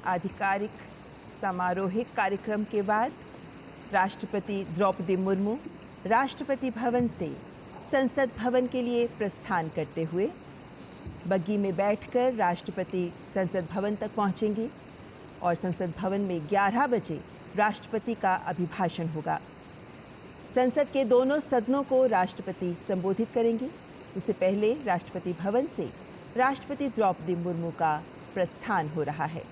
आधिकारिक समारोहिक कार्यक्रम के बाद राष्ट्रपति द्रौपदी मुर्मू राष्ट्रपति भवन से संसद भवन के लिए प्रस्थान करते हुए बग्गी में बैठकर राष्ट्रपति संसद भवन तक पहुंचेंगी और संसद भवन में 11 बजे राष्ट्रपति का अभिभाषण होगा। संसद के दोनों सदनों को राष्ट्रपति संबोधित करेंगी। उससे पहले राष्ट्रपति भवन से राष्ट्रपति द्रौपदी मुर्मू का प्रस्थान हो रहा है।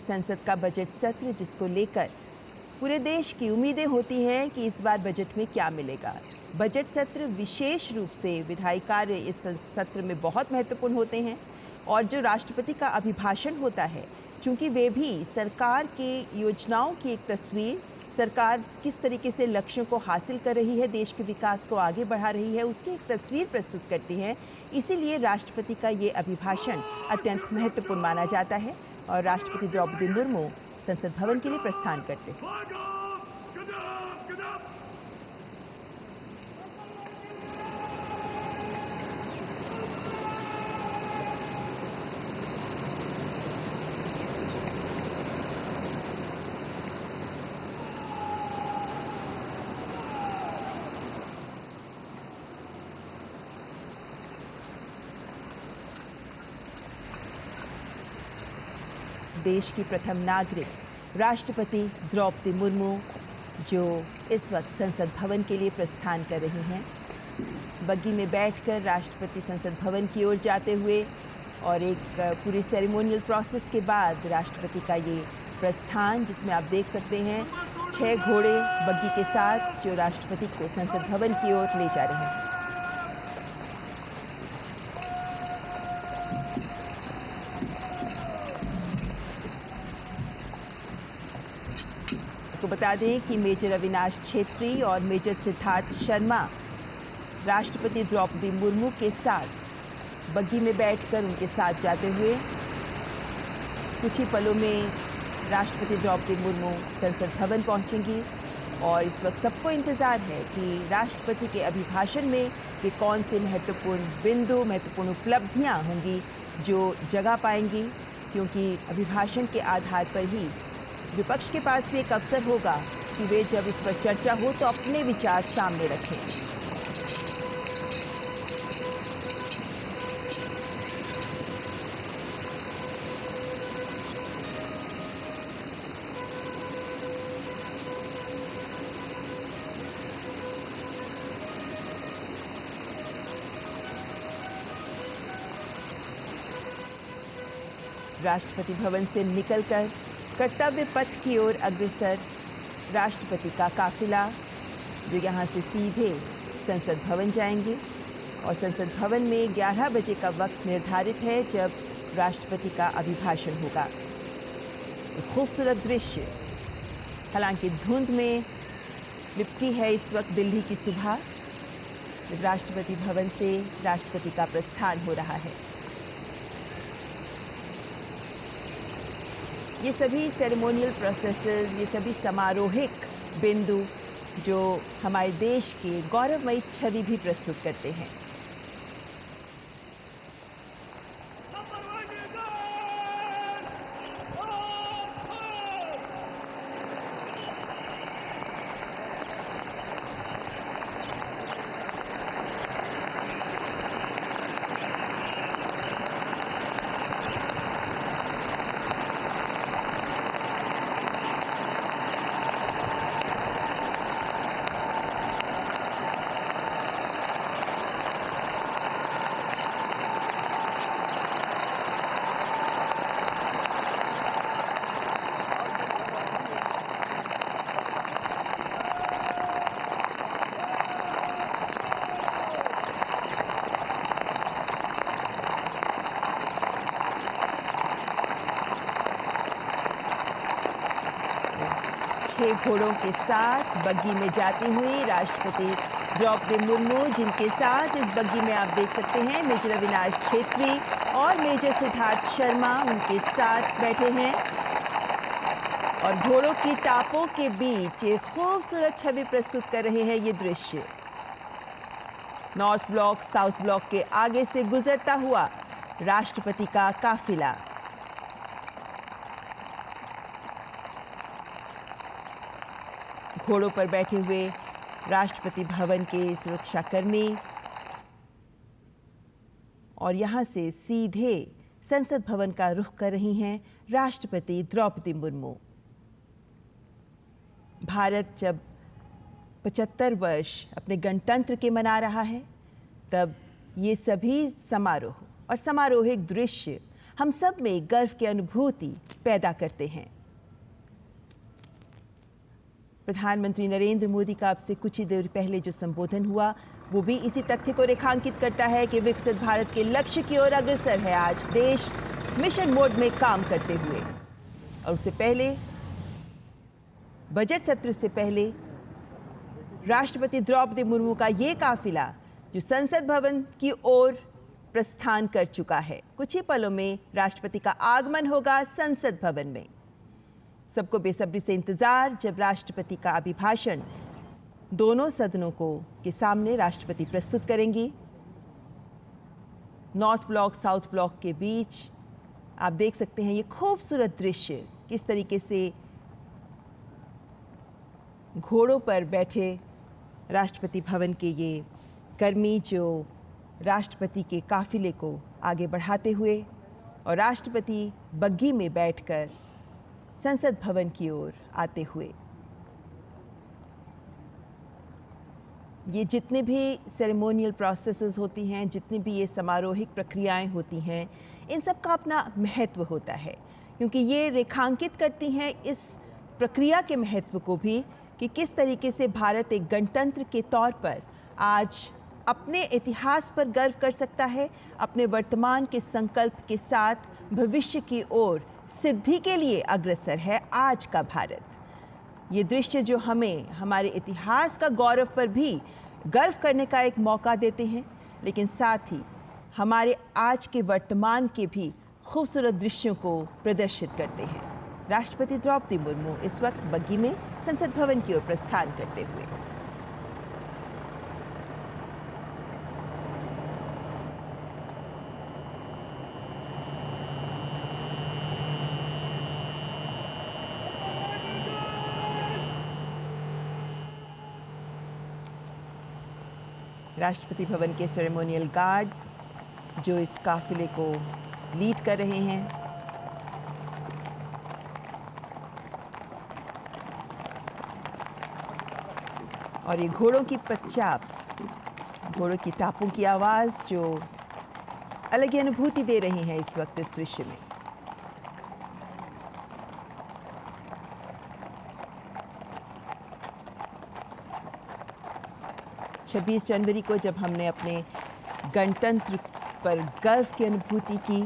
संसद का बजट सत्र, जिसको लेकर पूरे देश की उम्मीदें होती हैं कि इस बार बजट में क्या मिलेगा। बजट सत्र विशेष रूप से विधायी कार्य इस सत्र में बहुत महत्वपूर्ण होते हैं और जो राष्ट्रपति का अभिभाषण होता है, चूंकि वे भी सरकार की योजनाओं की एक तस्वीर, सरकार किस तरीके से लक्ष्यों को हासिल कर रही है, देश के विकास को आगे बढ़ा रही है, उसकी एक तस्वीर प्रस्तुत करती हैं। इसीलिए राष्ट्रपति का ये अभिभाषण अत्यंत महत्वपूर्ण माना जाता है और राष्ट्रपति द्रौपदी मुर्मू संसद भवन के लिए प्रस्थान करते हैं। देश की प्रथम नागरिक राष्ट्रपति द्रौपदी मुर्मू जो इस वक्त संसद भवन के लिए प्रस्थान कर रही हैं, बग्गी में बैठकर राष्ट्रपति संसद भवन की ओर जाते हुए और एक पूरी सेरेमोनियल प्रोसेस के बाद राष्ट्रपति का ये प्रस्थान, जिसमें आप देख सकते हैं 6 घोड़े बग्गी के साथ जो राष्ट्रपति को संसद भवन की ओर ले जा रहे हैं। तो बता दें कि मेजर अविनाश छेत्री और मेजर सिद्धार्थ शर्मा राष्ट्रपति द्रौपदी मुर्मू के साथ बग्गी में बैठकर उनके साथ जाते हुए कुछ ही पलों में राष्ट्रपति द्रौपदी मुर्मू संसद भवन पहुंचेंगी और इस वक्त सबको इंतज़ार है कि राष्ट्रपति के अभिभाषण में वे कौन से महत्वपूर्ण बिंदु, महत्वपूर्ण उपलब्धियां होंगी जो जगह पाएंगी, क्योंकि अभिभाषण के आधार पर ही विपक्ष के पास भी एक अवसर होगा कि वे जब इस पर चर्चा हो तो अपने विचार सामने रखें। राष्ट्रपति भवन से निकलकर कर्तव्य पथ की ओर अग्रसर राष्ट्रपति का काफिला, जो यहाँ से सीधे संसद भवन जाएंगे और संसद भवन में 11 बजे का वक्त निर्धारित है जब राष्ट्रपति का अभिभाषण होगा। एक खूबसूरत दृश्य, हालांकि धुंध में लिपटी है इस वक्त दिल्ली की सुबह, जब राष्ट्रपति भवन से राष्ट्रपति का प्रस्थान हो रहा है। ये सभी सेरेमोनियल प्रोसेसेस, ये सभी समारोहिक बिंदु जो हमारे देश की गौरवमयी छवि भी प्रस्तुत करते हैं। छह घोड़ों के साथ बग्गी में जाती हुई राष्ट्रपति द्रौपदी मुर्मू, जिनके साथ इस बग्गी में आप देख सकते हैं मेजर अविनाश छेत्री और मेजर सिद्धार्थ शर्मा उनके साथ बैठे हैं और घोड़ों की टापों के बीच एक खूबसूरत छवि प्रस्तुत कर रहे हैं ये दृश्य। नॉर्थ ब्लॉक साउथ ब्लॉक के आगे से गुजरता हुआ राष्ट्रपति का काफिला। घोड़ों पर बैठे हुए राष्ट्रपति भवन के सुरक्षाकर्मी और यहां से सीधे संसद भवन का रुख कर रही हैं राष्ट्रपति द्रौपदी मुर्मू। भारत जब 75 वर्ष अपने गणतंत्र के मना रहा है, तब ये सभी समारोह और समारोहिक दृश्य हम सब में गर्व की अनुभूति पैदा करते हैं। प्रधानमंत्री नरेंद्र मोदी का अब से कुछ ही देर पहले जो संबोधन हुआ, वो भी इसी तथ्य को रेखांकित करता है कि विकसित भारत के लक्ष्य की ओर अग्रसर है आज देश मिशन मोड में काम करते हुए। और उससे पहले बजट सत्र से पहले राष्ट्रपति द्रौपदी मुर्मू का ये काफिला जो संसद भवन की ओर प्रस्थान कर चुका है, कुछ ही पलों में राष्ट्रपति का आगमन होगा संसद भवन में। सबको बेसब्री से इंतजार, जब राष्ट्रपति का अभिभाषण दोनों सदनों के सामने राष्ट्रपति प्रस्तुत करेंगी। नॉर्थ ब्लॉक साउथ ब्लॉक के बीच आप देख सकते हैं ये खूबसूरत दृश्य, किस तरीके से घोड़ों पर बैठे राष्ट्रपति भवन के ये कर्मी जो राष्ट्रपति के काफिले को आगे बढ़ाते हुए और राष्ट्रपति बग्गी में बैठकर संसद भवन की ओर आते हुए। ये जितने भी सेरेमोनियल प्रोसेसेस होती हैं, जितनी भी ये समारोहिक प्रक्रियाएं होती हैं, इन सब का अपना महत्व होता है, क्योंकि ये रेखांकित करती हैं इस प्रक्रिया के महत्व को भी कि किस तरीके से भारत एक गणतंत्र के तौर पर आज अपने इतिहास पर गर्व कर सकता है, अपने वर्तमान के संकल्प के साथ भविष्य की ओर सिद्धि के लिए अग्रसर है आज का भारत। ये दृश्य जो हमें हमारे इतिहास का गौरव पर भी गर्व करने का एक मौका देते हैं, लेकिन साथ ही हमारे आज के वर्तमान के भी खूबसूरत दृश्यों को प्रदर्शित करते हैं। राष्ट्रपति द्रौपदी मुर्मू इस वक्त बग्गी में संसद भवन की ओर प्रस्थान करते हुए। राष्ट्रपति भवन के सेरेमोनियल गार्ड्स जो इस काफिले को लीड कर रहे हैं, और ये घोड़ों की पच्चाप, घोड़ों की टापों की आवाज़ जो अलग ही अनुभूति दे रही हैं इस वक्त इस दृश्य में। छब्बीस जनवरी को जब हमने अपने गणतंत्र पर गर्व की अनुभूति की,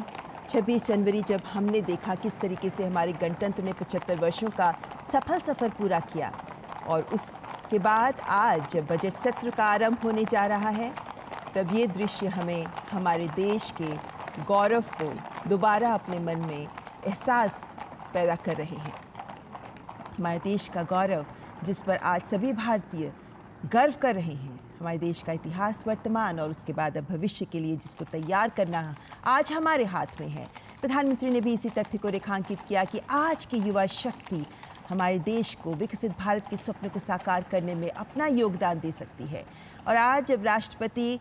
26 जनवरी जब हमने देखा किस तरीके से हमारे गणतंत्र ने 75 वर्षों का सफल सफ़र पूरा किया, और उसके बाद आज जब बजट सत्र का आरंभ होने जा रहा है, तब ये दृश्य हमें हमारे देश के गौरव को दोबारा अपने मन में एहसास पैदा कर रहे हैं। हमारे देश का गौरव जिस पर आज सभी भारतीय गर्व कर रहे हैं, हमारे देश का इतिहास, वर्तमान और उसके बाद अब भविष्य के लिए जिसको तैयार करना आज हमारे हाथ में है। प्रधानमंत्री ने भी इसी तथ्य को रेखांकित किया कि आज की युवा शक्ति हमारे देश को विकसित भारत के स्वप्न को साकार करने में अपना योगदान दे सकती है। और आज जब राष्ट्रपति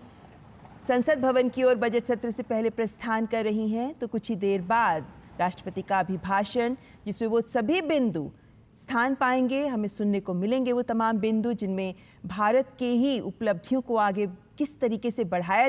संसद भवन की ओर बजट सत्र से पहले प्रस्थान कर रही हैं, तो कुछ ही देर बाद राष्ट्रपति का अभिभाषण, जिसमें वो सभी बिंदु स्थान पाएंगे, हमें सुनने को मिलेंगे, वो तमाम बिंदु जिनमें भारत के ही उपलब्धियों को आगे किस तरीके से बढ़ाया